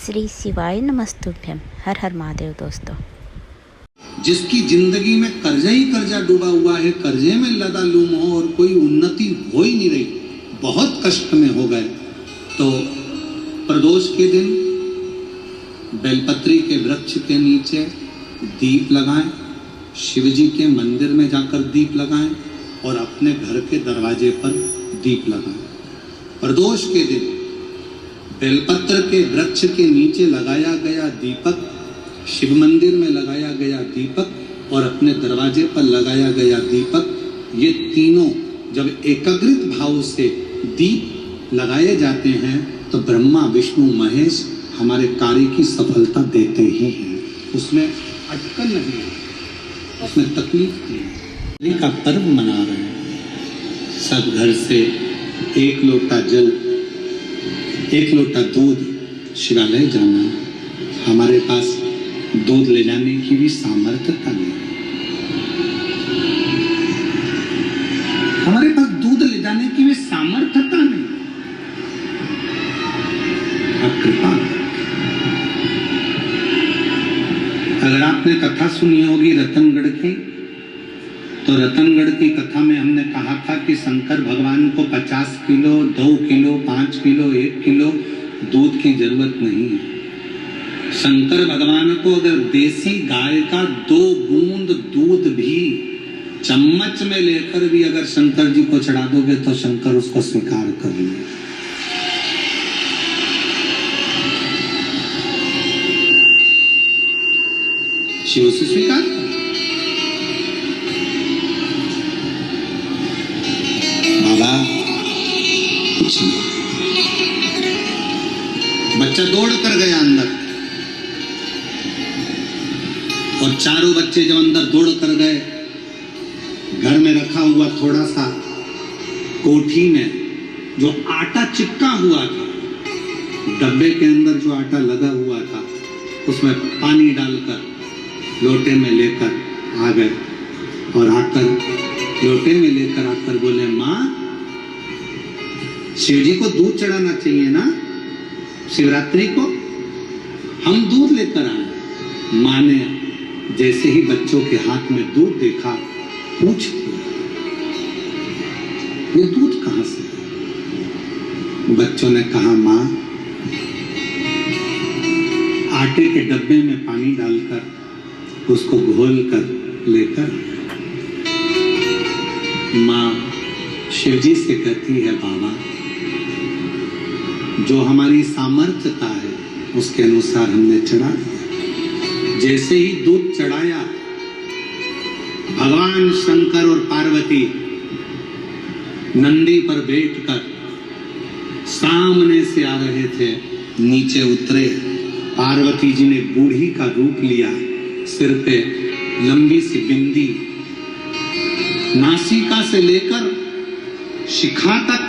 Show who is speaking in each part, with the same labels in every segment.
Speaker 1: श्री शिवाय नमस्तुभ्यम। हर हर महादेव। दोस्तों,
Speaker 2: जिसकी जिंदगी में कर्जा ही कर्जा डूबा हुआ है, कर्जे में लदा लूम हो और कोई उन्नति हो ही नहीं रही, बहुत कष्ट में हो गए, तो प्रदोष के दिन बेलपत्री के वृक्ष के नीचे दीप लगाएं, शिव जी के मंदिर में जाकर दीप लगाएं और अपने घर के दरवाजे पर दीप लगाएं। प्रदोष के दिन बेलपत्र के वृक्ष के नीचे लगाया गया दीपक, शिव मंदिर में लगाया गया दीपक और अपने दरवाजे पर लगाया गया दीपक, ये तीनों जब एकाग्रित भाव से दीप लगाए जाते हैं तो ब्रह्मा विष्णु महेश हमारे कार्य की सफलता देते ही हैं। उसमें अटकन नहीं है, उसमें तकलीफ नहीं है। होली का पर्व मना रहे हैं, सब घर से एक लोटा जल, एक लोटा दूध शिवालय जाना है। हमारे पास दूध ले जाने की भी सामर्थ्यता नहीं, हमारे पास दूध ले जाने की भी सामर्थ्यता नहीं। आप कृपा, अगर आपने कथा सुनी होगी रतनगढ़ की, तो रतनगढ़ की कथा में हमने कहा था कि शंकर भगवान को 50 किलो, 2 किलो, 5 किलो, 1 किलो दूध की जरूरत नहीं है। शंकर भगवान को अगर देसी गाय का 2 बूंद दूध भी चम्मच में लेकर भी अगर शंकर जी को चढ़ा दोगे तो शंकर उसको स्वीकार कर लेंगे। शिव से स्वीकार कर। बाबा कुछ नहीं। बच्चा दौड़ कर गया अंदर और चारों बच्चे जब अंदर दौड़ कर गए, घर में रखा हुआ थोड़ा सा कोठी में जो आटा चिपका हुआ था, डब्बे के अंदर जो आटा लगा हुआ था, उसमें पानी डालकर लोटे में लेकर आ गए और आकर लोटे में लेकर आकर बोले, माँ शिव जी को दूध चढ़ाना चाहिए ना, शिवरात्रि को हम दूध लेकर आए। माँ ने जैसे ही बच्चों के हाथ में दूध देखा, पूछ ये दूध कहां से? बच्चों ने कहा, माँ आटे के डब्बे में पानी डालकर उसको घोल कर लेकर। माँ शिव जी से कहती है, बाबा जो हमारी सामर्थ्यता है उसके अनुसार हमने चढ़ा दिया। जैसे ही दूध चढ़ाया, भगवान शंकर और पार्वती नंदी पर बैठकर सामने से आ रहे थे, नीचे उतरे। पार्वती जी ने बूढ़ी का रूप लिया, सिर पे लंबी सी बिंदी, नासिका से लेकर शिखा तक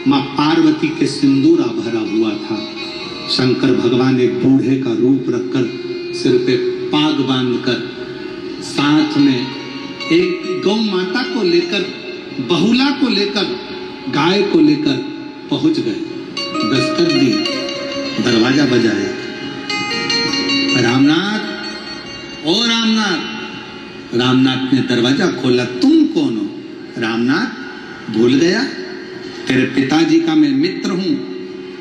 Speaker 2: मां पार्वती के सिंदूरा भरा हुआ था। शंकर भगवान एक बूढ़े का रूप रखकर सिर पे पाग बांधकर साथ में एक गौ माता को लेकर, बहुला को लेकर, गाय को लेकर पहुंच गए। दस्तक दी, दरवाजा बजाया, रामनाथ, ओ रामनाथ। रामनाथ ने दरवाजा खोला। तुम कौन हो? रामनाथ, भूल गया? तेरे पिताजी का मैं मित्र हूं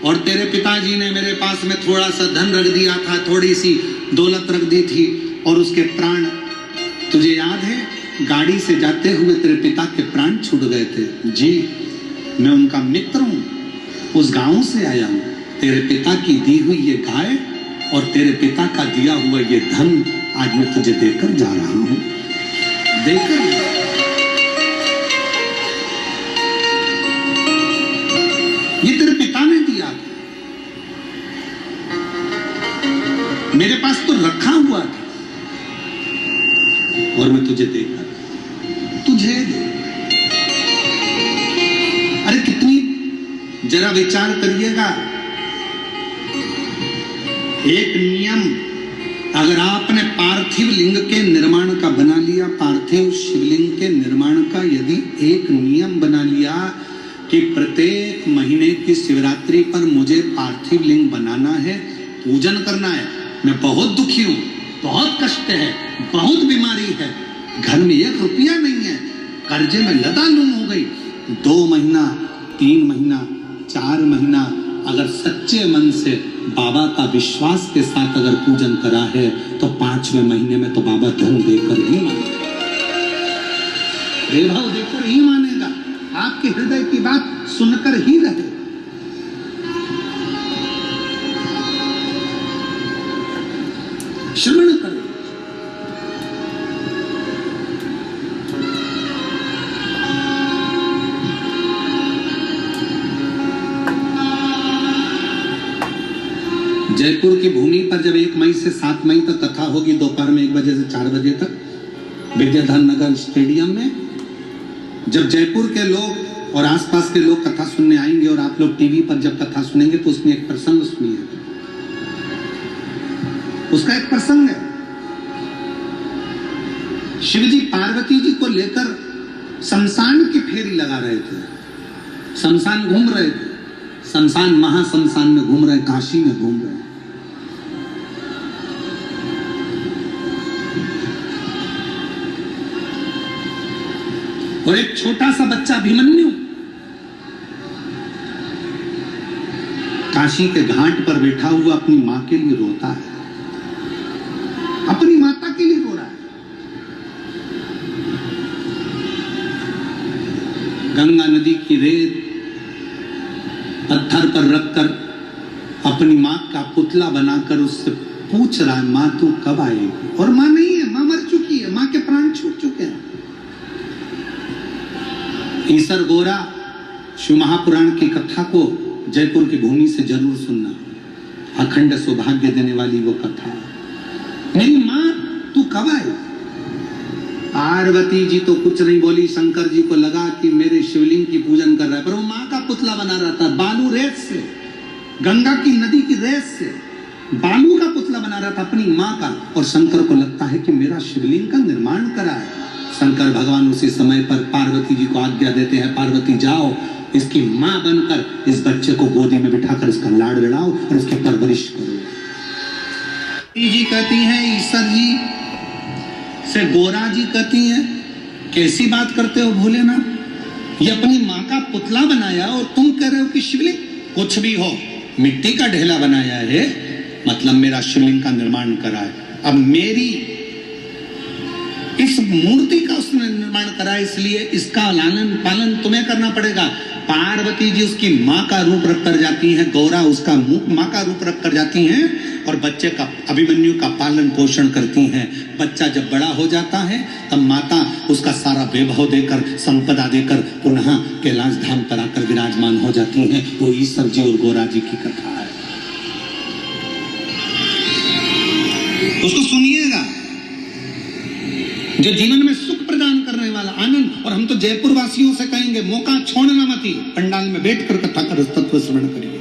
Speaker 2: और तेरे पिताजी ने मेरे पास में थोड़ा सा धन रख दिया था, थोड़ी सी दौलत रख दी थी और उसके प्राण तुझे याद है? गाड़ी से जाते हुए तेरे पिता के प्राण छूट गए थे। जी, मैं उनका मित्र हूं, उस गांव से आया हूं। तेरे पिता की दी हुई ये गाय और तेरे पिता का दिया हुआ ये धन आज मैं तुझे देकर जा रहा हूं। देकर ये तेरे पिता ने दिया, मेरे पास तो रखा हुआ था और मैं तुझे देकर तुझे दे। अरे कितनी, जरा विचार करिएगा। एक नियम अगर आपने पार्थिव लिंग के निर्माण का बना लिया, पार्थिव शिवलिंग के निर्माण का यदि एक नियम बना लिया कि प्रत्येक महीने की शिवरात्रि पर मुझे पार्थिव लिंग बनाना है, पूजन करना है, मैं बहुत दुखी हूँ, बहुत कष्ट है, बहुत बीमारी है, घर में 1 रुपया नहीं है, कर्जे में लदालूम हो गई, 2 महीना 3 महीना 4 महीना अगर सच्चे मन से बाबा का विश्वास के साथ अगर पूजन करा है तो 5वें महीने में तो बाबा धन देकर ही मानेगा, वैभव देकर ही मानेगा, आपके हृदय की बात सुनकर ही रहे। श्रवण करो। जयपुर की भूमि पर जब 1 मई से 7 मई तक कथा होगी, दोपहर में 1 बजे से 4 बजे तक विद्याधर नगर स्टेडियम में, जब जयपुर के लोग और आसपास के लोग कथा सुनने आएंगे और आप लोग टीवी पर जब कथा सुनेंगे तो उसमें एक प्रसंग सुनिए, उसका एक प्रसंग है। शिवजी पार्वती जी को लेकर शमशान की फेरी लगा रहे थे, शमशान घूम रहे थे, शमशान महाशमशान में घूम रहे, काशी में घूम रहे। और एक छोटा सा बच्चा अभिमन्यु काशी के घाट पर बैठा हुआ अपनी मां के लिए रोता है, अपनी माता के लिए रो रहा है। गंगा नदी की रेत पत्थर पर रखकर अपनी मां का पुतला बनाकर उससे पूछ रहा है, मां तू कब आएगी? और मां नहीं है, मां मर चुकी है, मां के प्राण छूट चुके हैं। ईसर गोरा शिव महापुराण की कथा को जयपुर की भूमि से जरूर सुनना, अखंड सौभाग्य देने वाली वो कथा। मेरी मां तू कब आई? पार्वती जी तो कुछ नहीं बोली, शंकर जी को लगा कि मेरे शिवलिंग की पूजन कर रहा है, पर वो मां का पुतला बना रहा था, बालू रेत से, गंगा की नदी की रेत से बालू का पुतला बना रहा था अपनी मां का। और शंकर को लगता है कि मेरा शिवलिंग का निर्माण करा है। शंकर भगवान उसी समय पर पार्वती जी को आज्ञा देते हैं, पार्वती जाओ इसकी मां बनकर इस बच्चे को गोदी में बिठाकर इसका लाड़ लड़ाओ और इसकी परवरिश करो। जी कहती हैं ईश्वर जी से गोरा जी कहती हैं, कैसी बात करते हो भोलेनाथ, ये अपनी मां का पुतला बनाया और तुम कह रहे हो कि शिवलिंग? कुछ भी हो, मिट्टी का ढेला बनाया है, मतलब मेरा शिवलिंग का निर्माण करा है। अब मेरी इस मूर्ति का उसने निर्माण करा, इसलिए इसका लालन पालन तुम्हें करना पड़ेगा। पार्वती जी उसकी मां का रूप रख कर जाती हैं, गौरा उसका मां का रूप रख कर जाती हैं और बच्चे का अभिमन्यु का पालन पोषण करती हैं। बच्चा जब बड़ा हो जाता है तब माता उसका सारा वैभव देकर, संपदा देकर पुनः कैलाश धाम पर आकर विराजमान हो जाती हैं। वो ईश्वर जी और गौरा जी की कथा है, उसको सुनिएगा, जो जीवन में सुख प्रदान करने वाला आनंद। और हम तो जयपुर वासियों से कहेंगे, मौका छोड़ना मत, पंडाल में बैठकर कथा कर तत्व श्रवण करिए।